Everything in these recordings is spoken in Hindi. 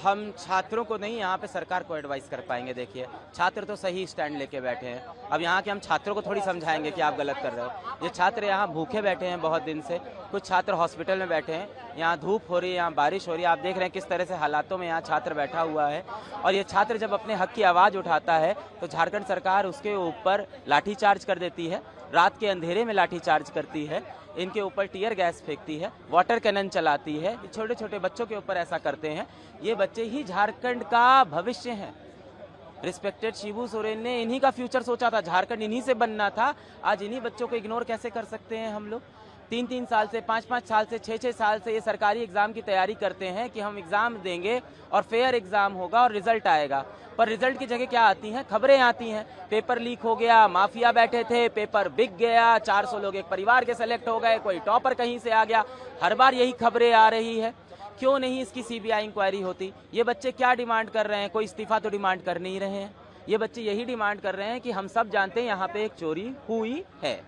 हम छात्रों को नहीं, यहाँ पे सरकार को एडवाइस कर पाएंगे। देखिए, छात्र तो सही स्टैंड लेके बैठे हैं। अब यहाँ के हम छात्रों को थोड़ी समझाएंगे कि आप गलत कर रहे हो। ये छात्र यहाँ भूखे बैठे हैं बहुत दिन से, कुछ छात्र हॉस्पिटल में बैठे हैं, यहाँ धूप हो रही है, यहाँ बारिश हो रही है, आप देख रहे हैं किस तरह से हालातों में यहाँ छात्र बैठा हुआ है। और ये छात्र जब अपने हक की आवाज़ उठाता है तो झारखंड सरकार उसके ऊपर लाठीचार्ज कर देती है, रात के अंधेरे में लाठीचार्ज करती है, इनके ऊपर टीयर गैस फेंकती है, वाटर कैनन चलाती है। छोटे छोटे बच्चों के ऊपर ऐसा करते हैं। ये बच्चे ही झारखंड का भविष्य हैं। रिस्पेक्टेड शिबू सोरेन ने इन्हीं का फ्यूचर सोचा था, झारखंड इन्हीं से बनना था। आज इन्हीं बच्चों को इग्नोर कैसे कर सकते हैं हम लोग? 3-3 साल से, 5-5 साल से, 6-6 साल से ये सरकारी एग्जाम की तैयारी करते हैं कि हम एग्जाम देंगे और फेयर एग्जाम होगा और रिजल्ट आएगा। पर रिजल्ट की जगह क्या आती हैं? खबरें आती हैं, पेपर लीक हो गया, माफिया बैठे थे, पेपर बिक गया, 400 लोग एक परिवार के सेलेक्ट हो गए, कोई टॉपर कहीं से आ गया। हर बार यही खबरें आ रही है। क्यों नहीं इसकी सीबीआई इंक्वायरी होती? ये बच्चे क्या डिमांड कर रहे हैं? कोई इस्तीफा तो डिमांड कर नहीं रहे हैं। ये बच्चे यही डिमांड कर रहे हैं कि हम सब जानते हैं यहाँ पे एक चोरी हुई है,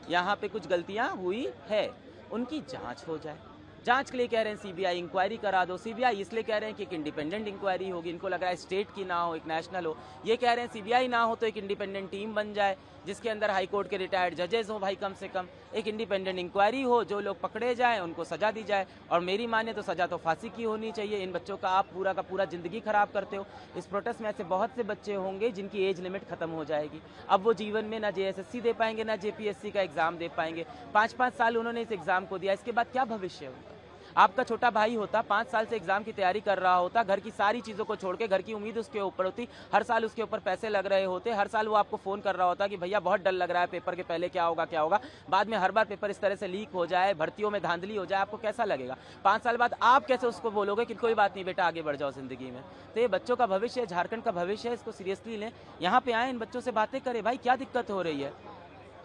यहाँ पे कुछ गलतियाँ हुई है, उनकी जांच हो जाए। जांच के लिए कह रहे हैं सीबीआई इंक्वायरी करा दो। सीबीआई इसलिए कह रहे हैं कि एक इंडिपेंडेंट इंक्वायरी होगी, इनको लग रहा है स्टेट की ना हो, एक नेशनल हो। ये कह रहे हैं सीबीआई ना हो तो एक इंडिपेंडेंट टीम बन जाए जिसके अंदर हाई कोर्ट के रिटायर्ड जजेस हो भाई, कम से कम एक इंडिपेंडेंट इंक्वायरी हो, जो लोग पकड़े जाएं उनको सजा दी जाए। और मेरी माने तो सजा तो फांसी की होनी चाहिए। इन बच्चों का आप पूरा का पूरा जिंदगी खराब करते हो। इस प्रोटेस्ट में ऐसे बहुत से बच्चे होंगे जिनकी एज लिमिट खत्म हो जाएगी। अब वो जीवन में ना जेएसएससी दे पाएंगे, ना जेपीएससी का एग्जाम दे पाएंगे। 5-5 साल उन्होंने इस एग्जाम को दिया, इसके बाद क्या भविष्य होगा? आपका छोटा भाई होता, 5 साल से एग्जाम की तैयारी कर रहा होता, घर की सारी चीज़ों को छोड़ के, घर की उम्मीद उसके ऊपर होती, हर साल उसके ऊपर पैसे लग रहे होते, हर साल वो आपको फ़ोन कर रहा होता कि भैया बहुत डर लग रहा है, पेपर के पहले क्या होगा क्या होगा। बाद में हर बार पेपर इस तरह से लीक हो जाए, भर्तियों में धांधली हो जाए, आपको कैसा लगेगा? 5 साल बाद आप कैसे उसको बोलोगे कि कोई बात नहीं बेटा, आगे बढ़ जाओ ज़िंदगी में? तो ये बच्चों का भविष्य है, झारखंड का भविष्य है, इसको सीरियसली लें। यहाँ पे आए, इन बच्चों से बातें करें, भाई क्या दिक्कत हो रही है?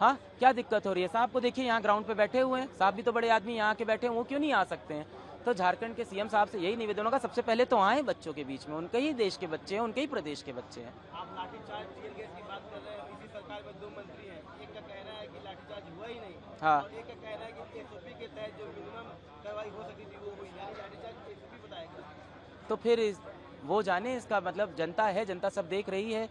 हाँ, क्या दिक्कत हो रही है? साहब को देखिए यहाँ ग्राउंड पे बैठे हुए हैं, साहब भी तो बड़े आदमी यहाँ के बैठे हैं, वो क्यों नहीं आ सकते हैं? तो झारखंड के सीएम साहब से यही निवेदन होगा, सबसे पहले तो आए बच्चों के बीच में, उनके ही देश के बच्चे हैं, उनके ही प्रदेश के बच्चे हैं। आप लाठीचार्ज टीयर गैस की बात कर रहे हैं, इसी सरकार में 2 मंत्री हैं, एक का कहना है कि लाठीचार्ज हुआ ही नहीं, हाँ, और एक का कहना है कि एसओपी के तहत जो मिनिमम कार्रवाई हो सकती थी वो हुई, यानी लाठीचार्ज एसओपी बताएगा। तो फिर वो जाने, इसका मतलब जनता है, जनता सब देख रही है।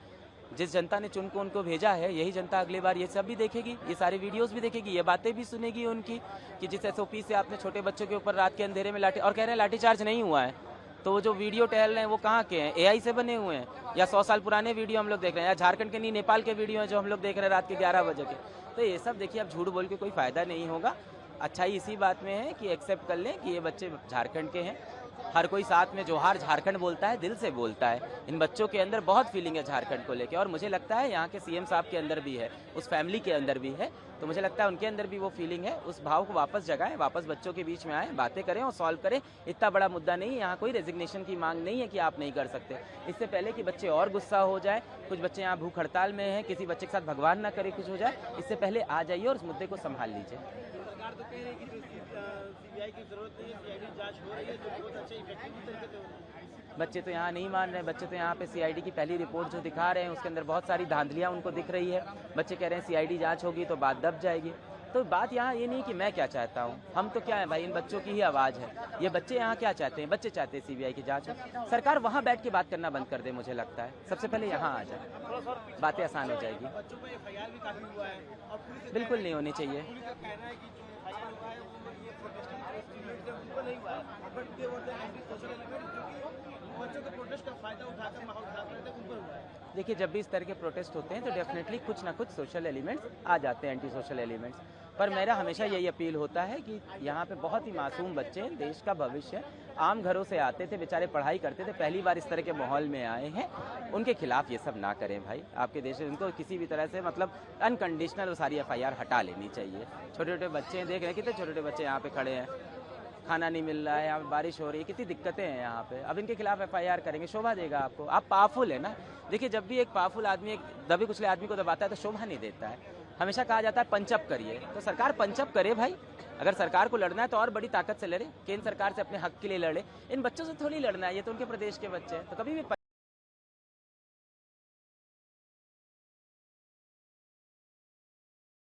जिस जनता ने चुन को उनको भेजा है, यही जनता अगली बार ये सब भी देखेगी, ये सारे वीडियोस भी देखेगी, ये बातें भी सुनेगी उनकी कि जिस एसओपी से आपने छोटे बच्चों के ऊपर रात के अंधेरे में लाठी, और कह रहे हैं लाठीचार्ज नहीं हुआ है। तो वो जो वीडियो टहल रहे हैं वो कहाँ के हैं? एआई से बने हुए हैं, या 100 साल पुराने वीडियो हम लोग देख रहे हैं, या झारखंड के नहीं नेपाल के वीडियो हैं जो हम लोग देख रहे हैं रात के 11 बजे के। तो ये सब देखिए, अब झूठ बोल के कोई फ़ायदा नहीं होगा। अच्छाई इसी बात में है कि एक्सेप्ट कर लें कि ये बच्चे झारखंड के हैं। हर कोई साथ में जोहार झारखंड बोलता है, दिल से बोलता है। इन बच्चों के अंदर बहुत फीलिंग है झारखंड को लेके, और मुझे लगता है यहाँ के सीएम साहब के अंदर भी है, उस फैमिली के अंदर भी है। तो मुझे लगता है उनके अंदर भी वो फीलिंग है। उस भाव को वापस जगाएं, वापस बच्चों के बीच में आएँ, बातें करें और सॉल्व करें। इतना बड़ा मुद्दा नहीं है, यहाँ कोई रेजिग्नेशन की मांग नहीं है कि आप नहीं कर सकते। इससे पहले कि बच्चे और गुस्सा हो जाए, कुछ बच्चे यहाँ भूख हड़ताल में हैं, किसी बच्चे के साथ भगवान ना करे कुछ हो जाए, इससे पहले आ जाइए और उस मुद्दे को संभाल लीजिए। सरकार तो कह रही है कि सीबीआई की जरूरत नहीं है, सीआईडी जांच हो रही है, जो बहुत अच्छा इफेक्टिव तरीके से हो रही है। बच्चे तो यहाँ नहीं मान रहे। बच्चे तो यहाँ पे सीआईडी की पहली रिपोर्ट जो दिखा रहे हैं उसके अंदर बहुत सारी धांधलियाँ उनको दिख रही है। बच्चे कह रहे हैं सीआईडी जांच होगी तो बात दब जाएगी। तो बात यहाँ ये नहीं कि मैं क्या चाहता हूँ, हम तो क्या है भाई, इन बच्चों की ही आवाज़ है। ये बच्चे यहाँ क्या चाहते हैं? बच्चे चाहते हैं सीबीआई की जांच हो। सरकार वहाँ बैठ के बात करना बंद कर दे, मुझे लगता है सबसे पहले यहाँ आ जाए, बातें आसान हो जाएगी। बच्चों पर एफआईआर भी काफी हुआ है और पुलिस बिल्कुल नहीं होनी चाहिए। का कहना है कि जो एफआईआर हुआ है वो ये प्रोटेस्टेंट स्टूडेंट से उनको नहीं हुआ है, but they were the anti social element जो कि बच्चों के प्रोटेस्ट का फायदा उठाकर माहौल खराब करते हैं, उन पर हुआ है। देखिए, जब भी इस तरह के प्रोटेस्ट होते हैं तो डेफिनेटली कुछ ना कुछ सोशल एलिमेंट्स आ जाते हैं, एंटी सोशल एलिमेंट्स। पर मेरा हमेशा यही अपील होता है कि यहाँ पे बहुत ही मासूम बच्चे हैं, देश का भविष्य, आम घरों से आते थे, बेचारे पढ़ाई करते थे, पहली बार इस तरह के माहौल में आए हैं, उनके खिलाफ ये सब ना करें भाई। आपके देश में उनको किसी भी तरह से मतलब अनकंडीशनल सारी एफआईआर हटा लेनी चाहिए। छोटे छोटे बच्चे देख रहे हैं, कितने छोटे छोटे बच्चे यहाँ पे खड़े हैं, खाना नहीं मिल रहा है, यहाँ पे बारिश हो रही है, कितनी दिक्कतें हैं यहाँ पे। अब इनके खिलाफ FIR करेंगे, शोभा देगा आपको। आप पावरफुल है ना, देखिए जब भी एक पावरफुल आदमी एक दबे कुचले आदमी को दबाता है तो शोभा नहीं देता है। हमेशा कहा जाता है पंचअप करिए, तो सरकार पंचअप करे भाई। अगर सरकार को लड़ना है तो और बड़ी ताकत से लड़े, केंद्र सरकार से अपने हक के लिए लड़े। इन बच्चों से थोड़ी लड़ना है, ये तो उनके प्रदेश के बच्चे हैं, तो कभी भी